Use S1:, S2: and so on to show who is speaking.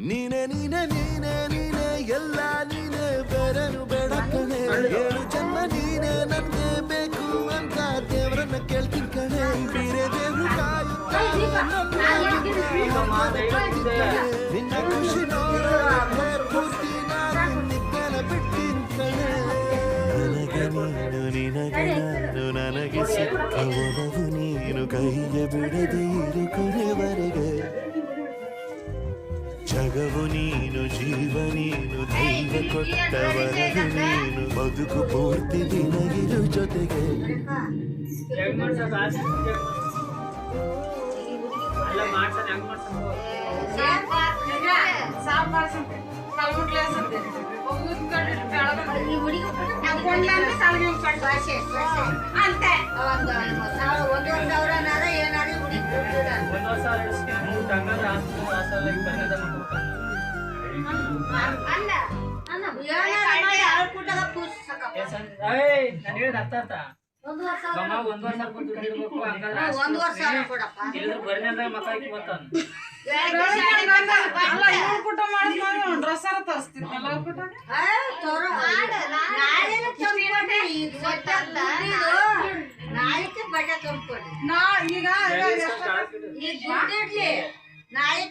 S1: ನೀನೆ ನೀನೆ ನೀನೆ ನೀನೆ ಎಲ್ಲ ನೀನೆ ಬೇರೆನು ಬೇಡ ಕಣೆ 7 ಜನ್ಮ ನೀನೆ ನನ್ಗೆ ಬೇಕು ಅಂತ ದೇವರನ್ನ ಕೇಳ್ತೀನಿ ಕಣೆ ಬೇರೆ ದೇವ್ರು ನಿನ್ನ ಖುಷಿ ನೋಡೋಣ ಪೂರ್ತಿ ನಾನು ನಿದ್ದೆನ ಬಿಟ್ಟಿನ್ ಕಣೆ ನನಗೆ ನೀನು ನಿನಗೆ ನಾನು ನನಗೆ ಸಿಕ್ಕವನವು ನೀನು ಕೈಗೆ ಬಿಡದೆ ಇರು ಕೊನೆವರೆಗೆ ಜಗವು ನೀನು ಜೀವ ನೀನು ದೈವ ಕೊಟ್ಟ ವರದು ನೀನು ಬದುಕು ಪೂರ್ತಿ ದಿನಗಿರು ಜೊತೆಗೆ
S2: ನಾಳೆ